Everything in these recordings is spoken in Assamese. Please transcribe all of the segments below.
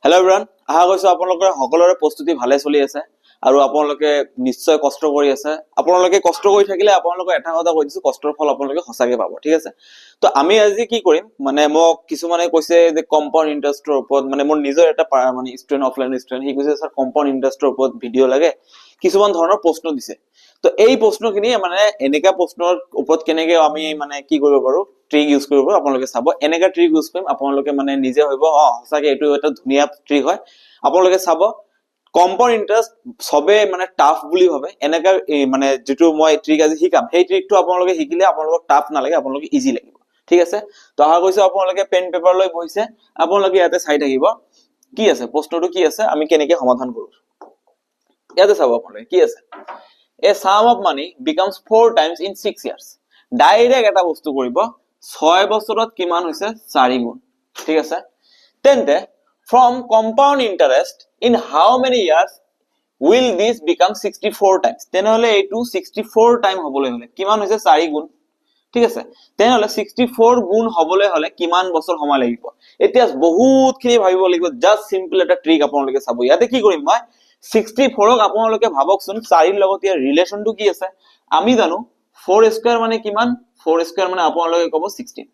হেল্ল' এভৰিৱান, আশা কৰিছো আপোনালোকৰ সকলোৰে প্ৰস্তুতি ভালে চলি আছে আৰু আপোনালোকে নিশ্চয় কষ্ট কৰি আছে। আপোনালোকে কষ্ট কৰি থাকিলে আপোনালোকক এটা কথা কৈ দিছো, কষ্টৰ ফল আপোনালোকে সঁচাকে পাব। ঠিক আছে, তো আমি আজি কি কৰিম মানে মোক কিছুমানে কৈছে যে কম্পাউণ্ড ইণ্টাৰেষ্টৰ ওপৰত, মানে মোৰ নিজৰ এটা মানে ষ্টুডেণ্ট, অফলাইন ষ্টুডেণ্ট, সি কৈছে স্যাৰ কম্পাউণ্ড ইণ্টাৰেষ্টৰ ওপৰত ভিডিঅ' লাগে, কিছুমান ধৰণৰ প্ৰশ্ন দিছে। তো এই প্ৰশ্নখিনি মানে এনেকা প্ৰশ্নৰ ওপৰত কেনেকে আমি মানে কি কৰিব পাৰো, ট্ৰিক ইউজ কৰিব পাৰো আপোনালোকে চাব। এনেকা ট্ৰিক ইউজ কৰিম, আপোনালোকে মানে নিজে ভাবিব সঁচাকে এইটো এটা ধুনীয়া ট্ৰিক হয়। আপোনালোকে চাব, কম্পাউণ্ড ইণ্টাৰেষ্ট সবে মানে টাফ বুলি ভাবে, এনেকা মানে যিটো মই ট্ৰিক আজি শিকাম সেই ট্ৰিকটো আপোনালোকে শিকিলে আপোনালোকক টাফ নালাগে, আপোনালোকে ইজি লাগিব। ঠিক আছে, তো আশা কৰিছো আপোনালোকে পেন পেপাৰ লৈ বহিছে, আপোনালোকে ইয়াতে চাই থাকিব কি আছে, প্ৰশ্নটো কি আছে, আমি কেনেকে সমাধান কৰো। ইয়াতে চাব আপোনালোকে কি আছে, a sum of money becomes 4 times in 6 years. Direct এটা বস্তু কৰিব, 6 বছৰত কিমান হৈছে 4 গুণ। ঠিক আছে, তেন্তে from compound interest in how many years will this become 64 times? তেনেহলে এইটো 64 টাইম হবলৈ হলে কিমান হৈছে 4 গুণ। ঠিক আছে, তেনেহলে 64 গুণ হবলৈ হলে কিমান বছৰ সময় লাগিব। এতিয়া বহুত খিনি ভাবিব লাগিব, জাস্ট সিম্পল এটা ট্ৰিক আপোনালোকে চাব। ইয়াতে কি কৰিম মই, 64ক আপোনালোকে ভাবকচোন 4 ৰ লগত ইয়াৰ ৰিলেশনটো কি আছে। আমি জানো 4 স্কয়াৰ মানে কিমান, 4 স্কয়াৰ মানে আপোনালোকে ক'ব 16,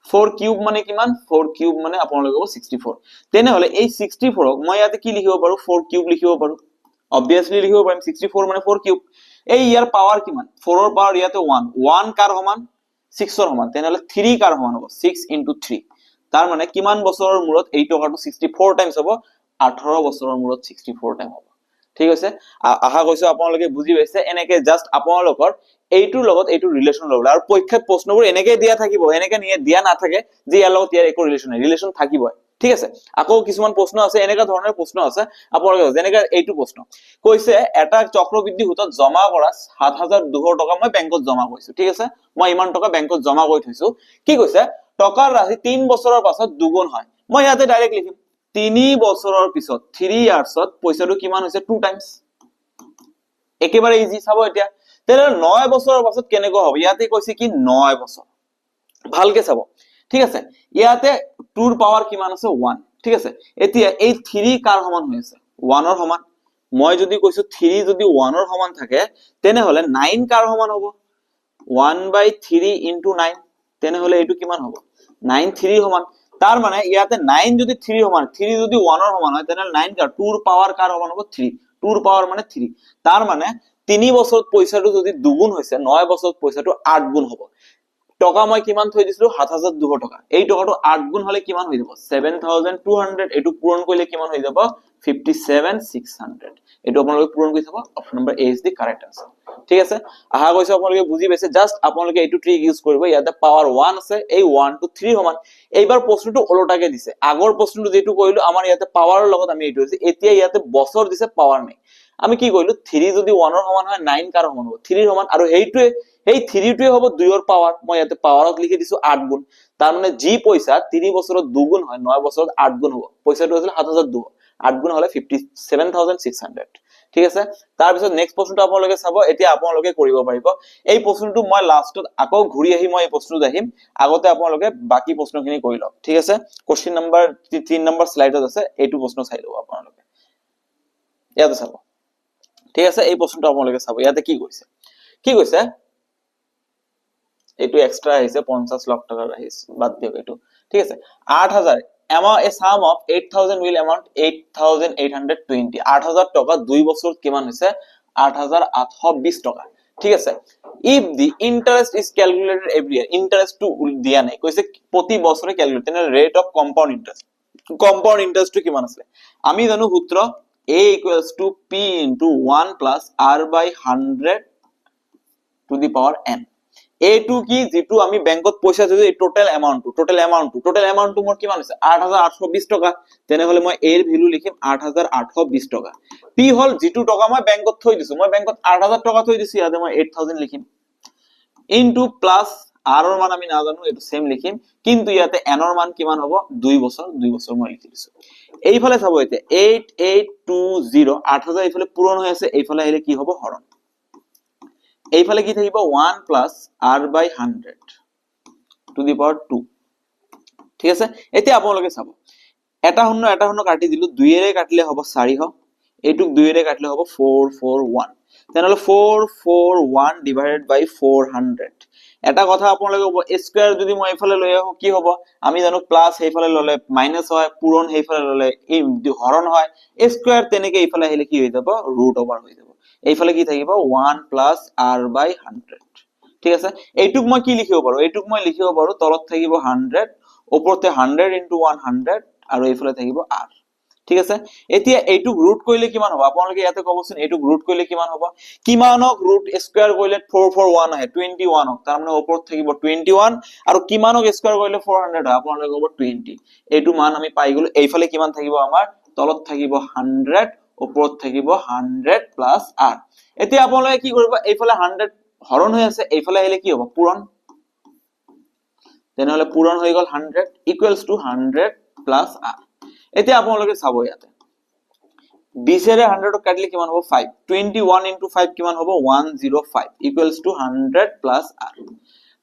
4 কিউব মানে কিমান, 4 কিউব মানে আপোনালোকে ক'ব 64। তেনেহলে এই 64ক মই ইয়াতে কি লিখিব পাৰো, 4 কিউব লিখিব পাৰো, অবভিয়াসলি লিখিব পাৰিম। 64 মানে 4 কিউব। এই ইয়াৰ পাৱাৰ কিমান, 4 ৰ পাৱাৰ ইয়াতে 1, 1 কাৰ সমান 6 ৰ সমান, তেনেহলে 3 কাৰ সমান হ'ব, 6 * 3। তাৰ মানে কিমান বছৰৰ মূৰত এই টকাটো 64 টাইমছ হ'ব, 18 বছৰৰ মূৰত 64 টাইম হ'ব। ঠিক আছে, আশা কৰিছো আপোনালোকে বুজি পাইছে। এনেকে জাস্ট আপোনালোকৰ এইটোৰ লগত এইটো ৰিলেশন ল'ব, আৰু পৰীক্ষাত প্ৰশ্নবোৰ এনেকে দিয়া থাকিব, এনেকে দিয়া নাথাকে যে ইয়াৰ লগত ইয়াৰ একো ৰিলেশন নাই, ৰিলেশন থাকিবই। ঠিক আছে, আকৌ কিছুমান প্ৰশ্ন আছে এনেকা ধৰণৰ প্ৰশ্ন আছে আপোনালোকে, যেনেকা এইটো প্ৰশ্ন কৈছে, এটা চক্ৰবৃদ্ধি সুতত জমা কৰা 7200 টকা মই বেংকত জমা কৰিছো। ঠিক আছে, মই ইমান টকা বেংকত জমা কৰি থৈছো। কি কৈছে, টকাৰ ৰাশি 3 বছৰৰ পাছত দুগুণ হয়। মই ইয়াতে ডাইৰেক্ট লিখিম 3 বছৰৰ পিছত, 3 ইয়াৰ্সত পইচাটো কিমান হৈছে 2 টাইমছ। একেবাৰে ইজি। চাব এতিয়া, তেনেহলে 9 বছৰৰ পাছত কেনেকৈ হ'ব। ইয়াতে কৈছে কি 9 বছৰ, ভালকে চাব। ঠিক আছে, ইয়াতে 2 ৰ পাৱাৰ কিমান আছে 1। ঠিক আছে, এতিয়া এই 3 কাৰ সমান হৈ আছে 1 ৰ সমান। মই যদি কৈছো 3 যদি 1 ৰ সমান থাকে, তেনেহলে 9 কাৰ সমান হ'ব, 1/3 * 9। তেনেহলে এইটো কিমান হ'ব, 9 3 ৰ সমান। তাৰ মানে ইয়াতে 9 যদি 3 ৰ সমান, 3 যদি 1 ৰ সমান হয়, তেনেহলে 9 কাৰ, 2 ৰ পাৱাৰ কাৰ সমান হ'ব 3, 2 ৰ পাৱাৰ মানে 3। তাৰ মানে 3 বছৰত পইচাটো যদি দুগুণ হৈছে, 9 বছৰত পইচাটো 8 গুণ হ'ব। টকা মই কিমান থৈ দিছিলো 7200 টকা, এই টকাটো 8 গুণ হলে কিমান হৈ যাব 7200। এইটো পূৰণ কৰিলে কিমান হৈ যাব 57600। এইটো আপোনালোকে পূৰণ কৰি চাব, option number A is the correct answer. ঠিক আছে, আশা কৰিছো আপোনালোকে বুজি পাইছে। জাস্ট আপোনালোকে এইটো ট্ৰিক ইউজ কৰিব, ইয়াতে পাৱাৰ 1 আছে, এই 1 টো 3 সমান। এইবাৰ প্ৰশ্নটো ওলোটাকে দিছে, আগৰ প্ৰশ্নটো যেটো কৰিলো আমাৰ ইয়াতে পাৱাৰৰ লগত আমি এইটো হৈছে, এতিয়া ইয়াতে বছৰ দিছে, পাৱাৰ নাই। আমি কি কৰিলো, 3 যদি 1 ৰ সমান হয় 9 কাৰ সমান হ'ব 3 ৰ সমান, আৰু সেইটোৱে এই 3 টোৱে হ'ব 2 ৰ পাৱাৰ। মই ইয়াতে পাৱাৰত লিখি দিছো 8 গুণ। তাৰ মানে যি পইচা 3 বছৰত দুগুণ হয় 9 বছৰত 8 গুণ হ'ব। পইচাটো আছিল 7200, 8 গুণ হলে 57600। ঠিক আছে, তাৰ পিছত নেক্সট প্ৰশ্নটো আপোনালোকে চাব। এতিয়া আপোনালোকে কৰিব পাৰিব এই প্ৰশ্নটো, মই লাষ্টত আকৌ ঘূৰি আহি মই এই প্ৰশ্নটো আহিম, আগতে আপোনালোকে বাকি প্ৰশ্নখিনি কৰি লওক। ঠিক আছে, কোশ্চেন নম্বৰ 3 নম্বৰ স্লাইডত আছে, এইটো প্ৰশ্ন চাই লব আপোনালোকে, ইয়াতে চাব। ঠিক আছে, এই প্ৰশ্নটো আপোনালোকে চাব, ইয়াতে কি কৈছে, কি কৈছে, এইটো এক্সট্ৰা আহিছে 50 লাখ টকাৰ আহিছে, বাদ দিয়ক এইটো। ঠিক আছে, 8000 amount, a sum of 8000 will amount 8820। 8000 টকা 2 বছৰত কিমান হৈছে 8820 টকা। ঠিক আছে, if the interest is calculated every year, interest টো দিয়া নাই, কৈছে প্ৰতি বছৰে ক্যালকুলেট, তেনে rate of compound interest, compound ইন্টাৰেস্টটো কিমান আছে। আমি জানো সূত্ৰ a equals to p into 1 plus r/100 to the power n। এইটো কি, যেটো আমি বেংকত পইচা থৈছো, এই টোটাল এমাউন্টটো মোৰ কিমান হৈছে 8820 টকা। তেনেহলে মই এৰ ভ্যালু লিখিম 8820 টকা। পি হল যেটো টকা মই বেংকত থৈ দিছো, মই বেংকত 8000 টকা থৈ দিছো, ইয়াতে মই 8000 লিখিম, ইনটু প্লাস আর ৰ মান আমি নাজানো, এইটো সেম লিখিম, কিন্তু ইয়াতে n ৰ মান কিমান হ'ব 2 বছৰ, 2 বছৰ মই লিখি দিছো। এইফালে চাব, এতিয়া 8820, 8000 এইফালে পূৰণ হৈ আছে, এইফালে আহিলে কি হ'ব হৰণ, এইফালে কি থাকিব 1 plus r/100 to the power 2। ঠিক আছে, এতিয়া আপোনালোকে চাব এটা শূন্য কাটি দিলো 2 এৰে কাটিলে হ'ব 400 এইটুক 2 এৰে কাটিলে হ'ব 441 তেনেহলে 441 ডিভাইডেড বাই 400 এটা কথা আপোনালোকে ক'ব স্কয়াৰ যদি মই এইফালে লৈ আহো কি হ'ব আমি জানো প্লাস সেইফালে ললে মাইনাস হয় পূৰণ সেইফালে ললে এই হৰণ হয় স্কয়াৰ তেনেকে এইফালে আহিলে কি হৈ যাব ৰুট ওভাৰ হৈ যাব এইফালে কি থাকিব 1 প্লাস r বাই 100 ঠিক আছে এইটুক মই কি লিখিব পাৰো এইটুক মই লিখিব পাৰো তলত থাকিব 100 ওপৰতে 100 into 100 আৰু এইফালে থাকিব r ঠিক আছে এতিয়া এইটুক ৰুট কৰিলে কিমান হ'ব আপোনালোকে ইয়াতে ক'বচোন এইটুক ৰুট কৰিলে কিমান হ'ব কিমানক ৰুট স্কয়াৰ কৰিলে 441 আহে 21 হক তাৰ মানে ওপৰত থাকিব 21 আৰু কিমানক স্কয়াৰ কৰিলে 400 হয় আপোনালোকে ক'ব 20 এইটো মান আমি পাই গলো এইফালে কিমান থাকিব আমাৰ তলত থাকিব 100 ওপৰত থাকিব 100 প্লাস r এতিয়া আপোনালোকে কি কৰিব এইফালে 100 হৰণ হৈ আছে এইফালে আহিলে কি হ'ব পূৰণ তেনেহলে পূৰণ হৈ গল 100 ইকুৱেলছ টু 100 প্লাস r এতিয়া আপোনালোকে চাব ইয়াতে 20 এৰে 100 কাটিলে কিমান হ'ব 5 21 into 5 কিমান হ'ব 105 ইকুৱেলছ টু 100 প্লাস r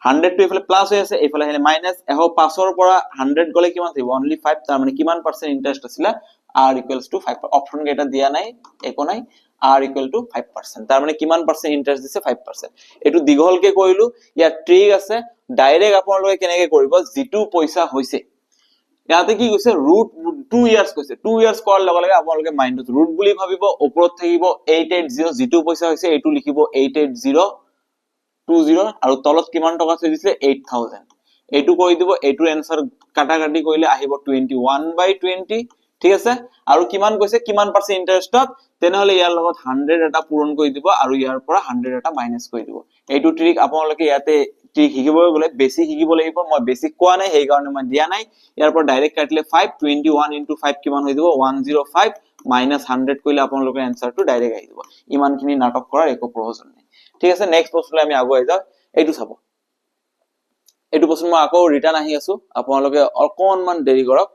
100 টো এইফালে প্লাস হৈ আছে এইফালে আহিলে মাইনাস এহ 5 ৰ পৰা 100 গলে কিমান থাকিব অনলি 5 তাৰ মানে কিমান পাৰ্সেন্ট ইন্টাৰেষ্ট আছিল r ইকুৱেলছ টু 5 অপচন কেটা দিয়া নাই একো নাই r ইকুৱেল টু 5% তাৰ মানে কিমান পাৰ্সেন্ট ইন্টাৰেষ্ট দিছে 5% এটো দিঘলকে কইলো ইয়াত ট্ৰিক আছে ডাইৰেক্ট আপোনালোকে কেনেকে কৰিব যিটো পইচা হৈছে ইয়াতে কি কৈছে ৰুট 2 ইয়াৰ্স কৈছে 2 ইয়াৰ্স কৰাৰ লগে লগে আপোনালোকে মাইন্ডত ৰুট বুলি ভাবিব ওপৰত থাকিব 880 যিটো পইচা হৈছে এটো লিখিব 88020 আৰু তলত কিমান টকা থৈ দিছে 8000 এটো কৈ দিব এটোৰ এনসাৰ কাটা কাটি কৰিলে আহিব 21/20 ঠিক আছে আৰু কিমান কৈছে কিমান পাৰ্সেন্ট ইন্টাৰেষ্টত তেনেহলে ইয়াৰ লগত 100 এটা পূৰণ কৰি দিব আৰু ইয়াৰ পৰা 100 এটা মাইনাস কৰি দিব এইটো ট্ৰিক আপোনালোকে ইয়াতে ট্ৰিক শিকিব গলে বেসিক শিকিব লাগিব মই বেসিক কোৱা নাই সেই কাৰণে মই দিয়া নাই ইয়াৰ পৰা ডাইৰেক্ট কাটিলে 521 into 5 কিমান হৈ দিব 105 minus 100 কইলে আপোনালোকৰ এনসাৰটো ডাইৰেক্ট আহি দিব ইমানখিনি নাটক কৰাৰ একো প্ৰয়োজন নাই ঠিক আছে নেক্সট প্ৰশ্নলৈ আমি আগুৱাই যাও এইটো চাব এইটো প্ৰশ্ন মই আকৌ ৰিটাৰ্ন আহি আছো আপোনালোকে অকনমান দেৰি কৰক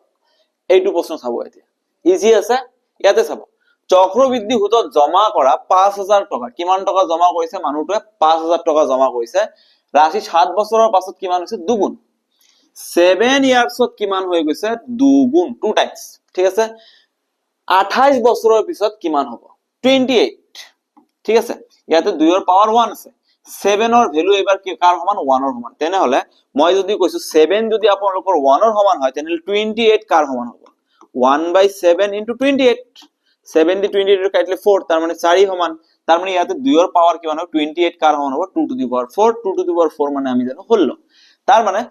এইটো প্ৰশ্ন চাব এতিয়া ইজি আছে ইয়াতে চাব চক্ৰবৃদ্ধি সুদত জমা কৰা 5000 টকা কিমান টকা জমা কৰিছে মানুহটোৱে 5000 টকা জমা কৰিছে ৰাশি 7 বছৰৰ পাছত কিমান হৈছে দুগুণ 7 ইয়াৰ্সত কিমান হৈ গৈছে দুগুণ 2 টাইমস ঠিক আছে 28 বছৰৰ পিছত কিমান হ'ব 28 ঠিক আছে ইয়াতে 2 ৰ পাৱাৰ 1 আছে 7 ৰ ভ্যালু এবাৰ কি কাৰ সমান 1 ৰ সমান তেনেহলে মই যদি কৈছো 7 যদি আপোনালোকৰ 1 ৰ সমান হয় তেনেহলে 28 কাৰ সমান হ'ব 1/7 into 28 7 দি 28 কাটিলে 4 তাৰ মানে 4 সমান তাৰ মানে ইয়াতে 2 ৰ পাৱাৰ কিমান হ'ব 28 কাৰ সমান হ'ব 2 to the power 4 2 to the power 4 মানে আমি জানো 16 তাৰ মানে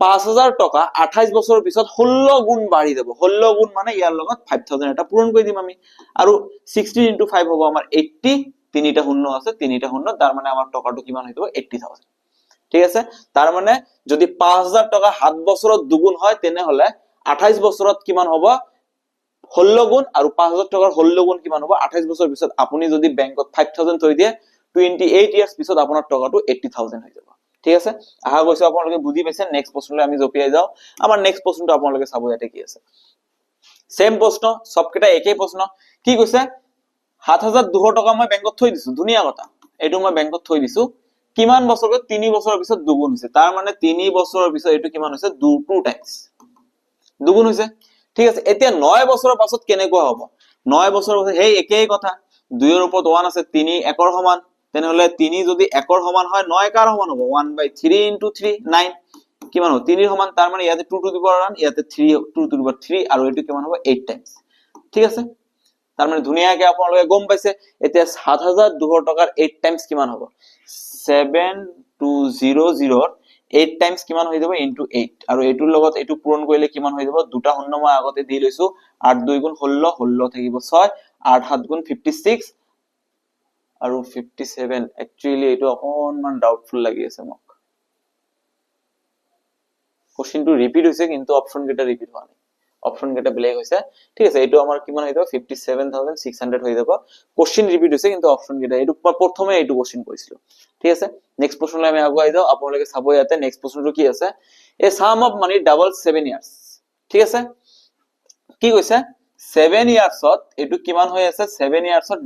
5000 টকা 28 বছৰৰ পিছত 16 গুণ বাঢ়ি যাব 16 গুণ মানে ইয়াৰ লগত 5000 এটা পূৰণ কৰি দিম আমি আৰু 16 into 5 হ'ব আমাৰ 80 তিনিটা শূন্য আছে তিনিটা শূন্য তাৰ মানে আমাৰ টকাটো কিমান হৈ যাব 80000 ঠিক আছে তাৰ মানে যদি 5000 টকা 7 বছৰত দুগুণ হয় তেনেহলে 28 বছৰত কিমান হ'ব 16 গুণ আৰু 5000 টকাৰ 16 গুণ কিমান হ'ব 28 বছৰ পিছত আপুনি যদি বেংকত 5000 থৈ দিয়ে 28 ইয়াৰ্স পিছত আপোনাৰ টকাটো 80000 হৈ যাব ঠিক আছে আহা গৈছে আপোনালোকে বুজি পাইছে নেক্সট প্ৰশ্নলৈ আমি জপিয়াই যাও আমাৰ নেক্সট প্ৰশ্নটো আপোনালোকে চাব ইয়াতে কি আছে সেম প্ৰশ্ন সবকেটা একেই প্ৰশ্ন কি কৈছে 7200 টকা মই বেংকত থৈ দিছো ধুনিয়া কথা এটো মই বেংকত থৈ দিছো কিমান বছৰত 3 বছৰৰ পিছত দুগুণ হৈছে তাৰ মানে 3 বছৰৰ পিছত এটো কিমান হৈছে 2 টাইমস দুগুণ হৈছে ঠিক আছে এতিয়া 9 বছৰৰ পাছত কেনেকুৱা হ'ব 9 বছৰৰ পাছত হেই একেই কথা 2 ৰ ওপৰত 1 আছে 3 1 ৰ সমান তেনেহলে 3 যদি 1 ৰ সমান হয় 9 কাৰ সমান হ'ব 1/3 into 3 9 কিমান হ'ব 3 ৰ সমান তাৰ মানে ইয়াতে 2 to the power 1 ইয়াতে 3 2 to the power 3 আৰু এটো কিমান হ'ব 8 টাইমস ঠিক আছে তাৰ মানে ধুনিয়াকে আপোনালোকে গম পাইছে এতিয়া 7200 টকাৰ 8 টাইমস কিমান হ'ব 7200 8 টাইমস কিমান হৈ যাব into 8 আৰু এটোৰ লগত এটো পূৰণ কৰিলে কিমান হৈ যাব দুটা শূন্য মই আগতে দি লৈছো 8 2 গুণ 16 16 থাকিব 6 8 7 গুণ 56 আৰু 57 একচুয়ালি এটো অকনমান ডাউটফুল লাগি আছে মোক কোশ্চেনটো ৰিপিট হৈছে কিন্তু অপচন কেটা ৰিপিট হোৱা নাই অপচন কেটা বেলেগ হৈছে ঠিক আছে এটো আমাৰ কিমান হৈ যাব 57600 হৈ যাব কোশ্চেন ৰিপিট হৈছে কিন্তু অপচন কেটা এটো প্ৰথমে এটো কোশ্চেন কৰিছিল ঠিক আছে নেক্সট প্ৰশ্নলৈ আমি আগুৱাই যাও আপোনালোকে চাব ইয়াতে নেক্সট প্ৰশ্নটো কি আছে এ সাম অফ মানি ডাবল 7 ইয়ার্স ঠিক আছে কি কৈছে 7 ইয়ার্সত এটো কিমান হৈ আছে 7 ইয়ার্সত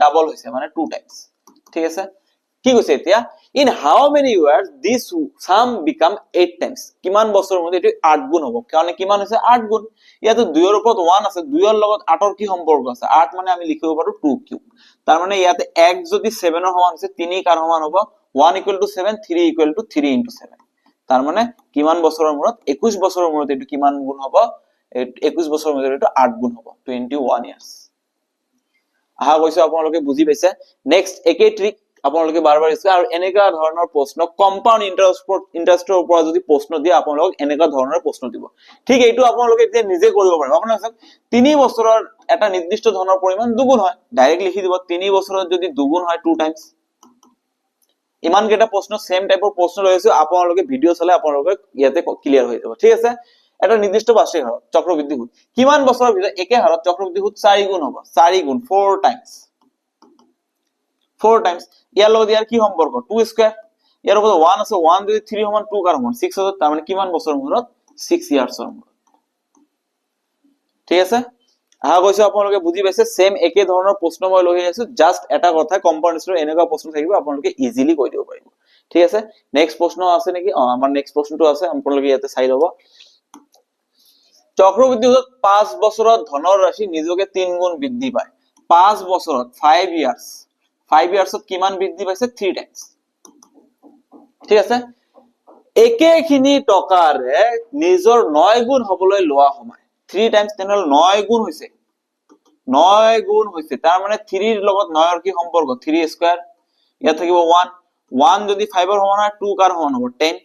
ডাবল হৈছে মানে 2 টাইমস ঠিক আছে কি কৈছে এতিয়া in how many years this sum became 8 Times কিমান বছৰৰ মধ্যে এটো 8 গুণ হ'ব কাৰণ কিমান হৈছে 8 গুণ ইয়াতে 2 ৰ ওপৰত 1 আছে 2 ৰ লগত 8 ৰ কি সম্পৰ্ক আছে 8 মানে আমি লিখিব পাৰো 2 কিউব তাৰ মানে ইয়াতে 1 যদি 7 ৰ সমান হৈছে 3 কাৰ সমান হ'ব 1 = 7 3 = 3 * 7 তাৰ মানে কিমান বছৰৰ মূৰত 21 বছৰৰ মূৰত এটো কিমান গুণ হ'ব 21 বছৰৰ মূৰত এটো 8 গুণ হ'ব 21 ইয়াৰ্স আহা কৈছো আপোনালোকে বুজি পাইছে নেক্সট একে ট্ৰিক আপোনালোকে বাৰবাৰ ইছে আৰু এনেকা ধৰণৰ প্ৰশ্ন কম্পাউণ্ড ইন্টাৰেষ্টৰ ওপৰত যদি প্ৰশ্ন দিয়ে আপোনালোক এনেকা ধৰণৰ প্ৰশ্ন দিব ঠিক এইটো আপোনালোকে এতিয়া নিজে কৰিব পাৰিব আপোনালোকে 3 বছৰৰ এটা নিৰ্দিষ্ট ধনৰ পৰিমাণ দুগুণ হয় ডাইৰেক্ট লিখি দিব 3 বছৰত যদি দুগুণ হয় 2 টাইমস ইমান কেটা প্ৰশ্ন সেম টাইপৰ প্ৰশ্ন লৈছো আপোনালোকে ভিডিও চালে আপোনালোকে ইয়াতে ক্লিয়াৰ হৈ যাব ঠিক আছে এটা নিৰ্দিষ্ট বাৰ্ষিক হাৰত চক্ৰবৃদ্ধি সুদ কিমান বছৰৰ ভিতৰত একে হাৰত চক্ৰবৃদ্ধি সুদ 4 গুণ হ'ব 4 গুণ 4 টাইমস 4 টাইমস ইয়াৰ লগত ইয়াৰ কি সম্পৰ্ক 2 স্কয়াৰ ইয়াৰ ওপৰত 1 আছে 1 যদি 3 সমান 2 কাৰ সমান 6 আছে তাৰ মানে কিমান বছৰৰ মূৰত 6 ইয়াৰ্ছৰ মূৰত ঠিক আছে আহা কৈছো আপোনালোকে বুজি পাইছে সেম একে ধৰণৰ প্ৰশ্ন মই লৈ আছো জাস্ট এটা কথা কম্পাউণ্ডৰ এনেকা প্ৰশ্ন থাকিব আপোনালোকে ইজিলি কৈ দিব পাৰিব ঠিক আছে নেক্সট প্ৰশ্ন আছে নেকি আমাৰ নেক্সট প্ৰশ্নটো আছে আপোনালোকে ইয়াতে চাই লব চক্ৰবৃদ্ধি সুদত 5 বছৰত ধনৰ ৰাশি নিজকে 3 গুণ বৃদ্ধি পায় 5 বছৰত 5 ইয়াৰ্স 5 ইয়াৰ্সত কিমান বৃদ্ধি পাইছে 3 টাইমস ঠিক আছে একেখিনি টকাৰে নিজৰ 9 গুণ হবলৈ লোৱা সময় 3 টাইমস তেনেহলে 9 গুণ হৈছে 9 গুণ হৈছে তাৰ মানে 3 ৰ লগত 9 ৰ কি সম্পৰ্ক 3 স্কয়াৰ ইয়া থাকিব 1 1 যদি 5 ৰ সমান হয় 2 কাৰ সমান হ'ব 10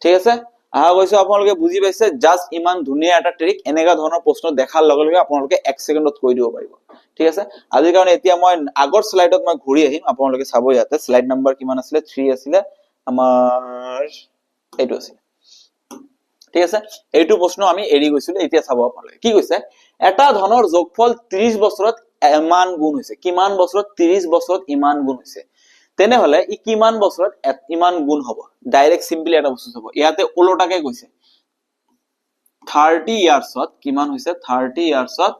ঠিক আছে আহা গৈছো আপোনালোকে বুজি পাইছে জাস্ট ইমান ধুনিয়া এটা ট্ৰিক এনেকা ধৰণৰ প্ৰশ্ন দেখাৰ লগে লগে আপোনালোকে 1 সেকেন্ডত কৈ দিব পাৰিব ঠিক আছে আজি কাৰণ এতিয়া মই আগৰ স্লাইডত মই ঘূৰি আহিম আপোনালোকে চাব ইয়াতে স্লাইড নাম্বাৰ কিমান আছিল 3 আছিল আমাৰ এইটো আছিল ঠিক আছে এইটো প্ৰশ্ন আমি এৰি গৈছিল এতিয়া চাব আপোনালোকে কি কৈছে এটা ধনৰ যোগফল 30 বছৰত ইমান গুণ হৈছে কিমান বছৰত 30 বছৰত ইমান গুণ হৈছে তেনেহলে ই কিমান বছৰত ইমান গুণ হ'ব ডাইৰেক্ট সিম্পলি এটা বস্তু হ'ব ইয়াতে উলটাকে কৈছে 30 ইয়াৰ্সত কিমান হৈছে 30 ইয়াৰ্সত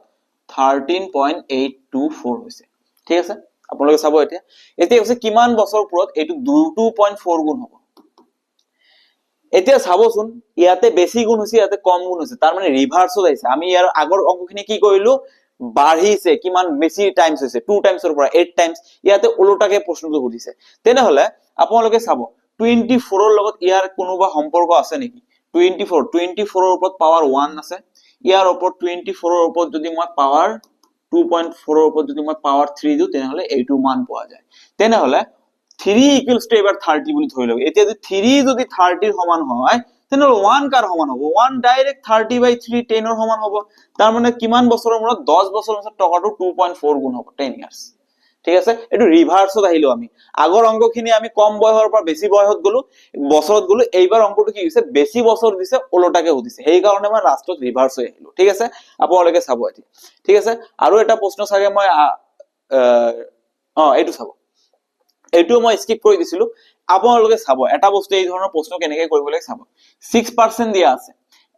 13.824 হৈছে ঠিক আছে আপোনালোকে চাব এতিয়া এতিয়া কৈছে কিমান বছৰ পুৰত এইটো 2.4 গুণ হ'ব এতিয়া চাবচোন ইয়াতে বেছি গুণ হৈছে ইয়াতে কম গুণ হৈছে তাৰ মানে ৰিভাৰ্সত আহিছে আমি ইয়াৰ আগৰ অংকখিনি কি কৰিলো বাঢ়িছে কিমান বেছি টাইমস হৈছে 2 টাইমসৰ পৰা 8 টাইমস ইয়াতে উলটাকে প্ৰশ্নটো সুধিছে তেনেহলে আপোনালোকে চাব 24 ৰ লগত ইয়াৰ কোনোবা সম্পৰ্ক আছে নেকি 24 ৰ ওপৰত পাৱাৰ 1 আছে ইয়াৰ ওপৰত 24 ৰ ওপৰত যদি মই পাৱাৰ 2.4 ৰ ওপৰত যদি মই পাৱাৰ 3 দিও তেনেহলে এইটো মান পোৱা যায় তেনেহলে 3 equals to এবাৰ 30 বুলি ধৰি লওক এতিয়া যদি 3 যদি 30 ৰ সমান হয় তেনেহলে 1 কাৰ সমান হ'ব 1 ডাইৰেক্ট 30/3 10 ৰ সমান হ'ব তাৰ মানে কিমান বছৰৰ মূৰত 10 বছৰৰ মূৰত টকাটো 2.4 গুণ হ'ব 10 ইয়াৰ্স ঠিক আছে এটো ৰিভাৰ্সত আহিলো আমি আগৰ অংকখিনি আমি কম বয়সৰ পৰা বেছি বয়সত গলো বছৰত গলো এইবাৰ অংকটো কি হৈছে বেছি বছৰ দিছে উলটাকে সুধিছে সেই কাৰণে মই লাষ্টত ৰিভাৰ্স হৈ আহিলো ঠিক আছে আপোনালোকে চাব এতিয়া ঠিক আছে আৰু এটা প্ৰশ্ন চাগে মই এইটো চাব এইটো মই স্কিপ কৰি দিছিলো আপোনালোকে চাব এটা বস্তু এই ধৰণৰ প্ৰশ্ন কেনেকৈ কৰিব লাগে চাব 6% দিয়া আছে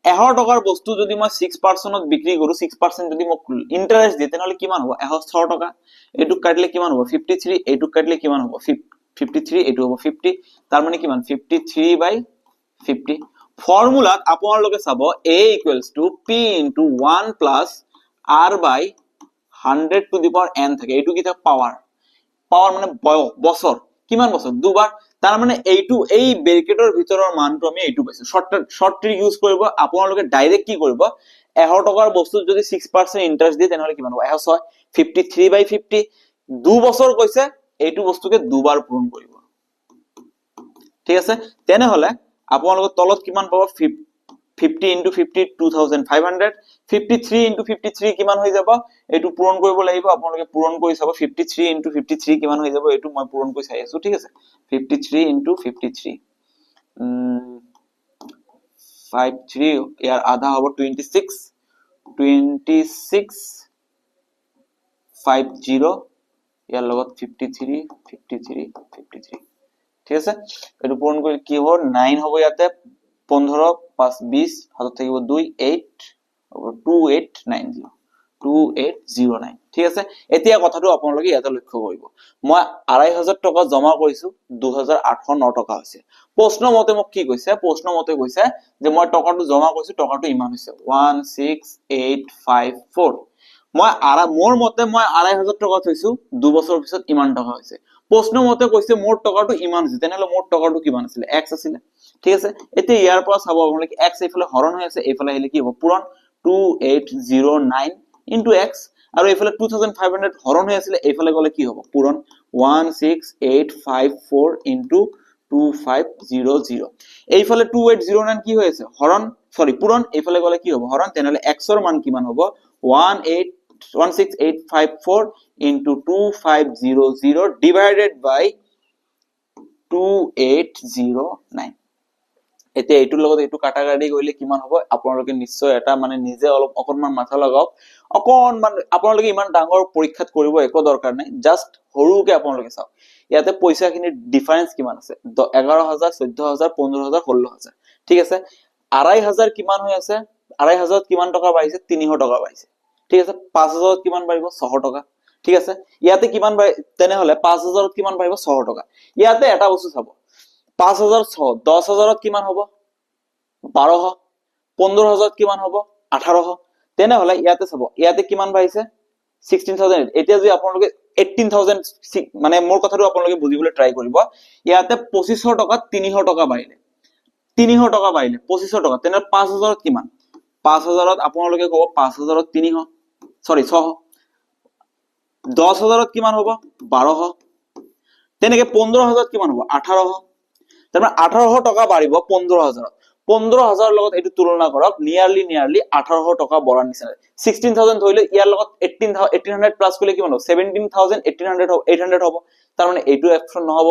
1000 টকাৰ বস্তু যদি মই 6%ত বিক্ৰী কৰো 6% যদি মোক ইন্টাৰেষ্ট দিয়ে তেনেহলে কিমান হ'ব 1006 টকা এইটো কাটলে কিমান হ'ব 53 এইটো কাটলে কিমান হ'ব 53 এইটো হ'ব 50 তাৰ মানে কিমান 53/50 ফৰ্মুলাত আপোনালোকে চাব a = p * 1 + r/100 to the power n থাকে এইটো কি থাকে পাৱাৰ মানে বছৰ কিমান বছৰ দুবাৰ তাৰ মানে এইটো এই ব্ৰেকেটৰ ভিতৰৰ মানটো আমি এইটো পাইছো শৰ্ট ট্ৰিক ইউজ কৰিব আপোনালোকে ডাইৰেক্ট কি কৰিব 1000 টকাৰ বস্তু যদি 6% ইন্টাৰেষ্ট দিয়ে তেনেহলে কিমান হ'ব 106 53/50 2 বছৰ কৈছে এইটো বস্তুকে দুবাৰ পূৰণ কৰিব ঠিক আছে তেনেহলে আপোনালোকে তলত কিমান পাব 50 * 50 2500 53 * 53 কিমান হৈ যাব এটো পূৰণ কৰিব লাগিব আপোনালোকে পূৰণ কৰি চাব 53 * 53 কিমান হৈ যাব এটো মই পূৰণ কৰি চাই আছো ঠিক আছে 53 * 53 53 ইয়াৰ আধা হ'ব 26 50 ইয়াৰ লগত 53 ঠিক আছে এটো পূৰণ কৰি কি হ'ব 9 হ'ব ইয়াতে 15 5 20 হাতত থাকিব 2 8 2890 2809 ঠিক আছে এতিয়া কথাটো আপোনালোকে ইয়াতে লক্ষ্য কৰিব মই 2500 টকা জমা কৰিছো 2809 টকা হৈছে প্ৰশ্ন মতে মোক কি কৈছে প্ৰশ্ন মতে কৈছে যে মই টকাটো জমা কৰিছো টকাটো ইমান হৈছে 16854 মই মোৰ মতে মই 2500 টকা থৈছো 2 বছৰ পিছত ইমান টকা হৈছে প্ৰশ্ন মতে কৈছে মোৰ টকাটো ইমান হৈছে তেনেহলে মোৰ টকাটো কিমান আছিল x আছিল ঠিক আছে এতিয়া ইয়াৰ পৰা চাব আপোনালোকে x এইফালে হৰণ হৈ আছে এইফালে আহিলে কি হ'ব পূৰণ 2809 into x আৰু এইফালে 2500 হৰণ হৈ আছিল এইফালে গলে কি হ'ব পূৰণ 16854 into 2500 এইফালে 2809 কি হৈ আছে হৰণ সৰি পূৰণ এইফালে গলে কি হ'ব হৰণ তেনেহলে x ৰ মান কিমান হ'ব 16854 into 2500 divided by 2809 এতিয়া এইটোৰ লগত এইটো কাটাকাটি কৰিলে কিমান হ'ব আপোনালোকে নিশ্চয় এটা মানে নিজে অলপ অকনমান মাথা লগাওক অকনমান আপোনালোকে ইমান ডাঙৰ পৰীক্ষাত কৰিব একো দৰকাৰ নাই জাস্ট হৰুকে আপোনালোকে চাওক ইয়াতে পইচাখিনি ডিফাৰেন্স কিমান আছে 11000 14000 15000 16000 ঠিক আছে 2500 কিমান হৈ আছে 2500 কিমান টকা বাঢ়িছে 300 টকা বাঢ়িছে ঠিক আছে 5000 কিমান বাঢ়িব 600 টকা ঠিক আছে ইয়াতে কিমান তেনেহলে 5000 কিমান বাঢ়িব 600 টকা ইয়াতে এটা বস্তু চাব 5000 10000 কিমান হ'ব 1200 15000 কিমান হ'ব 1800 তেনেহলে ইয়াতে চাব ইয়াতে কিমান বাঢ়িছে 16000 এতিয়া যদি আপোনালোকে 18000 মানে মোৰ কথাটো আপোনালোকে বুজিবলৈ ট্ৰাই কৰিব ইয়াতে 2500 টকা 300 টকা বাঢ়িলে 300 টকা বাঢ়িলে 2500 টকা তেনে 5000 কিমান 5000 আপোনালোকে ক'ব 5000 300 সৰি 600 10000 কিমান হ'ব 1200 তেনেকে 15000 কিমান হ'ব 1800 তাৰমানে 1800 টকা বাঢ়িব 15000 15000 লগত এটো তুলনা কৰক নিয়াৰলি 1800 টকা বঢ়াৰ নিচিনা 16000 ধৰিলে ইয়াৰ লগত 1800 প্লাস কৰিলে কিমান হ'ব 17800 হ'ব তাৰমানে এইটো অপচন নহব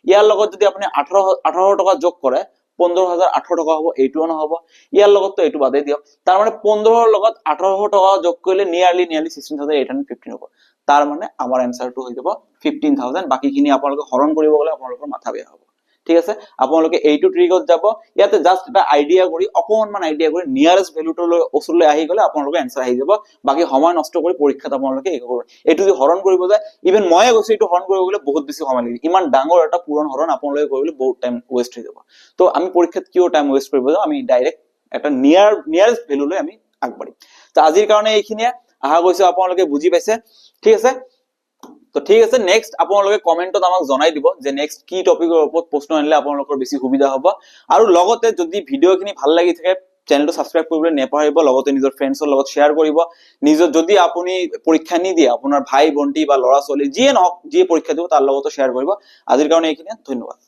ইয়াৰ লগত যদি আপুনি 1800 টকা যোগ কৰে 15018 টকা হ'ব এইটোও নহব ইয়াৰ লগত তো এইটো বাদে দিয়ক তাৰমানে 15 লগত 1800 টকা যোগ কৰিলে নিয়াৰলি 16815 হ'ব তাৰমানে আমাৰ আনসাৰটো হৈ যাব 15000 বাকিখিনি আপোনালোকে হৰণ কৰিব গলে আপোনালোকৰ মাথা বেয়া হ'ব ঠিক আছে আপোনালোকে এইটো ট্ৰিকত যাব ইয়াতে জাস্ট এটা আইডিয়া কৰি অকনমান আইডিয়া কৰি নিয়াৰেষ্ট ভ্যালুটো লৈ ওচৰলৈ আহি গলে আপোনালোকে আনসাৰ আহি যাব বাকি সময় নষ্ট কৰি পৰীক্ষাত আপোনালোকে এই কৰিব এইটো যদি হৰণ কৰিব যায় ইভেন ময়ে কৈছো এইটো হৰণ কৰিব গলে বহুত বেছি সময় লাগে ইমান ডাঙৰ এটা পূৰণ হৰণ আপোনালোকে কৰিলে বহুত টাইম ওয়েস্ট হৈ যাব তো আমি পৰীক্ষাত কিয় টাইম ওয়েস্ট কৰিব যাও আমি ডাইৰেক্ট এটা নিয়াৰেষ্ট ভ্যালু লৈ আমি আগবাঢ়িম তো আজিৰ কাৰণে এইখিনিয়ে আশা কৰিছো আপোনালোকে বুজি পাইছে ঠিক আছে তো ঠিক আছে নেক্সট আপোনালোকে কমেন্টত আমাক জনাই দিব যে নেক্সট কি টপিকৰ ওপৰত প্ৰশ্ন আনিলে আপোনালোকৰ বেছি সুবিধা হ'ব আৰু লগতে যদি ভিডিওখিনি ভাল লাগি থাকে চেনেলটো সাবস্ক্ৰাইব কৰিবলৈ নেপাহৰিব লগতে নিজৰ ফ্ৰেণ্ডছৰ লগত শেয়াৰ কৰিব নিজৰ যদি আপুনি পৰীক্ষা নি দিয়ে আপোনাৰ ভাই ভন্টি বা ল'ৰা ছোৱালী যিয়ে নহওক যিয়ে পৰীক্ষা দিব তাৰ লগতো শেয়াৰ কৰিব আজিৰ কাৰণে এইখিনি ধন্যবাদ